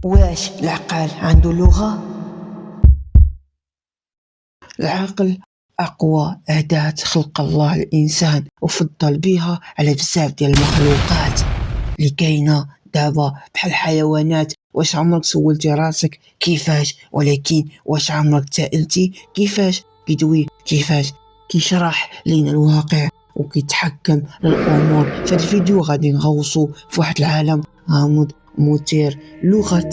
واش العقل عنده لغة؟ العقل أقوى أداة خلق الله الإنسان وفضل بها على بزاف ديال المخلوقات اللي كاينة دابا بحال الحيوانات. واش عمرك سولتي راسك كيفاش؟ ولكن واش عمرك سألتي كيفاش كيدوي، كيفاش كيشرح لينا الواقع وكيتحكم للأمور؟ في الفيديو غادي نغوصو في واحد العالم غامض مثير، لغة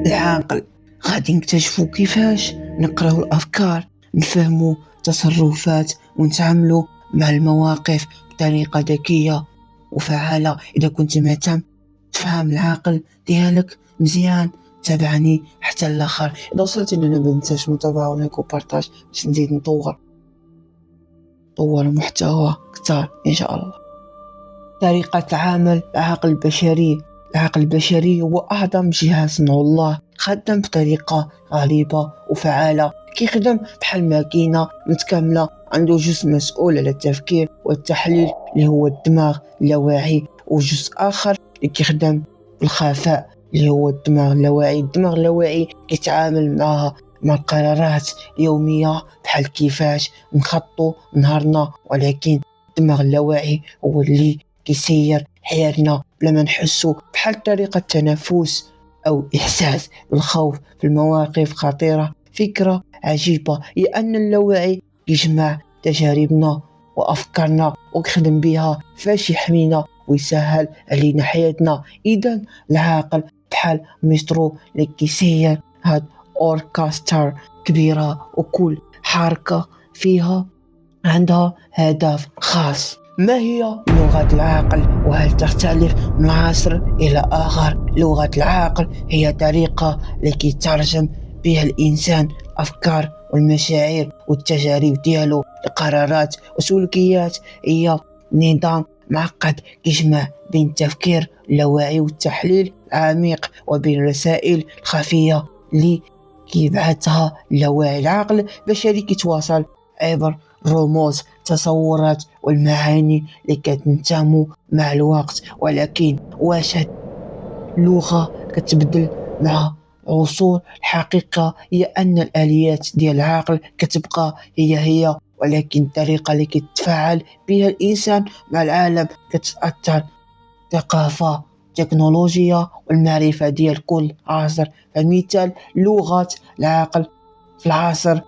العقل. غادي نكتشفوا كيفاش نقراو الأفكار، نفهموا تصرفات ونتعاملوا مع المواقف بطريقة ذكية وفعالة. إذا كنت مهتم تفهم العقل ديالك مزيان تابعني حتى الآخر. إذا وصلت لنا ما تنساش متابعة ولايك وبارطاج باش نزيد نطور محتوى كتار إن شاء الله. طريقة عمل العقل البشري. العقل البشري هو أعظم جهاز صنعه الله، خدم بطريقة غريبة وفعالة. كيخدم بحال ماكينة متكاملة، عنده جزء مسؤول على التفكير والتحليل اللي هو الدماغ اللاواعي، وجزء آخر اللي كيخدم بالخفاء اللي هو الدماغ اللاواعي. الدماغ اللاواعي كيتعامل مع القرارات اليومية بحال كيفاش نخطو نهارنا، ولكن الدماغ اللاواعي هو اللي كيسير حياتنا بلا ما نحسو، بحال طريقة التنفس أو إحساس بالخوف في المواقف خطيرة. فكرة عجيبة هي أن اللاواعي يجمع تجاربنا وأفكارنا ويخدم بها فاش يحمينا ويسهل علينا حياتنا. إذن العقل بحال ميسترو اللي كيسير هاد أوركسترا كبيرة، وكل حركة فيها عندها هدف خاص. ما هي لغة العقل وهل تختلف من عصر إلى آخر؟ لغة العقل هي طريقة لكي يترجم بها الإنسان الأفكار والمشاعر والتجارب ديالو لقرارات وسلوكيات. هي نظام معقد يجمع بين التفكير اللاواعي والتحليل العميق وبين الرسائل الخفية اللي كيبعثها اللاواعي. العقل البشري كيتواصل عبر رموز، تصورات والمعاني اللي كتنتمو مع الوقت، ولكن واش هاد اللغة كتبدل مع عصور؟ الحقيقة هي أن الآليات ديال العقل كتبقى هي، ولكن الطريقة اللي كيتفاعل بها الإنسان مع العالم كتتأثر. ثقافة، تكنولوجيا والمعرفة ديال كل عصر. فمثال لغة العقل في العصر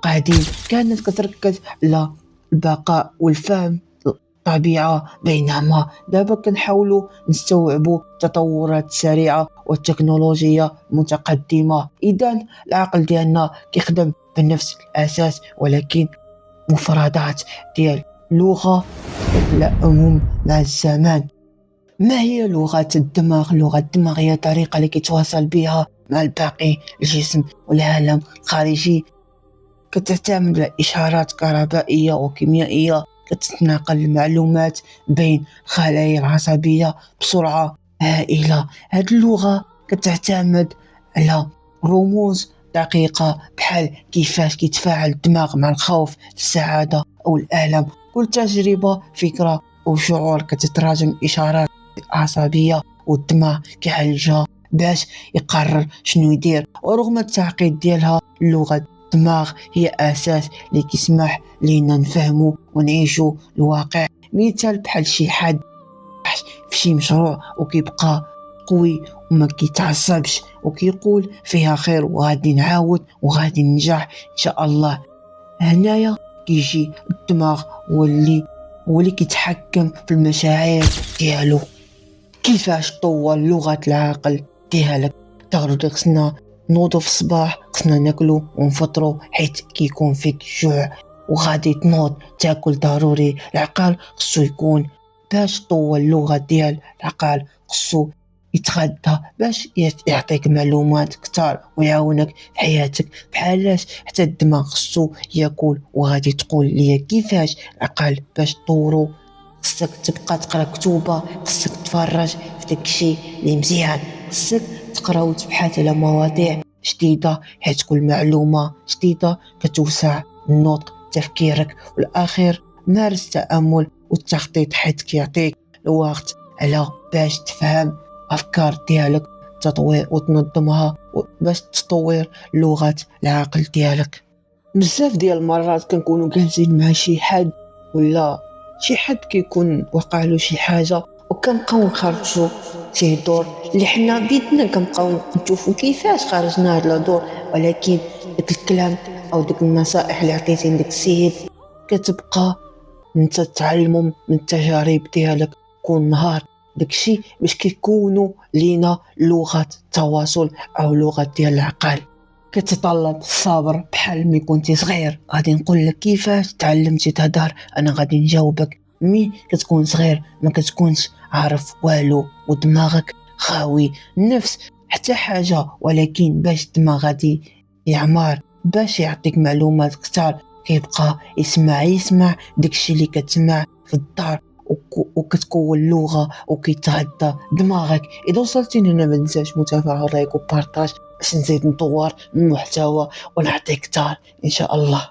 القديم كانت كتركز على البقاء والفهم الطبيعة، بينما دابا كنحاولوا نستوعبوا التطورات السريعة والتكنولوجيا المتقدمة. إذن العقل ديالنا كيخدم بنفس الأساس، ولكن مفردات ديال لغة تتلائم مع الزمان. ما هي لغة الدماغ؟ لغة الدماغ هي طريقة اللي كيتواصل بها مع الباقي الجسم والعالم الخارجي. كتعتمد على إشارات كهربائية وكيميائية كتتناقل المعلومات بين الخلايا العصبية بسرعة هائلة. هذه اللغة كتعتمد على رموز دقيقة بحال كيفاش كيتفاعل الدماغ مع الخوف، السعادة أو الألم. كل تجربة فكرة أو شعور كتتراجم إشارات عصبية والدماغ كيعالجها باش يقرر شنو يدير. ورغم التعقيد ديالها، اللغة الدماغ هي أساس اللي كيسمح لينا نفهمو ونعيشو الواقع. مثال بحال شي حد في شي مشروع وكيبقى قوي وما كيتعصبش وكيقول فيها خير وغادي نعاود وغادي ننجح إن شاء الله. هنايا كيجي الدماغ هو اللي كيتحكم في المشاعر ديالو. كيفاش طور لغة العقل ديالك؟ ضروري خصنا نوضو في الصباح، خصنا ناكلو ونفطرو حيت كيكون فيك جوع وغادي تنوض تاكل. ضروري العقل خصو يكون باش طور اللغة ديال العقل خصو يتغدى باش يعطيك معلومات كتار ويعاونك في حياتك. بحالاش حتى الدماغ خصو ياكل. وغادي تقول لي كيفاش العقل باش طورو؟ خصك تبقى تقرا كتوبة، خصك تفرج في داكشي اللي مزيان، خصك تقرا وتبحث على مواضيع جديدة حيت كل معلومة جديدة كتوسع النطق تفكيرك. والأخير مارس التأمل والتخطيط حيت كيعطيك الوقت على باش تفهم أفكار ديالك التطوير وتنظمها باش تطور لغة العقل ديالك. بزاف ديال المرات كنكونوا جالسين مع شي حد ولا شي حد كيكون وقع له شي حاجة وكنبقاو نخرجوا شي دور اللي حنا بيدنا كنبقاو نشوفوا كيفاش خرجنا هاد الدور، ولكن داك الكلام او داك النصائح اللي عطيتي لداك السيد كتبقى انت تعلموا من التجارب ديالك كل نهار. داكشي باش كيكونوا لينا لغة التواصل او لغة ديال العقل. كتطلب الصبر بحال ملي كنتي صغير، غادي نقول لك كيفاش تعلمتي تهضر، انا غادي نجاوبك مي كتكون صغير ما كتكونش عارف والو ودماغك خاوي نفس حتى حاجة، ولكن باش الدماغ غادي يعمر باش يعطيك معلومات كتار كيبقى يسمع داكشي اللي كتسمع في الدار وكتكون اللغة وكيتغذى دماغك. اذا وصلتيني هنا ما تنساش متابعة ولايك وبارطاج باش نزيد نطور من المحتوى ونعطيك كتار ان شاء الله.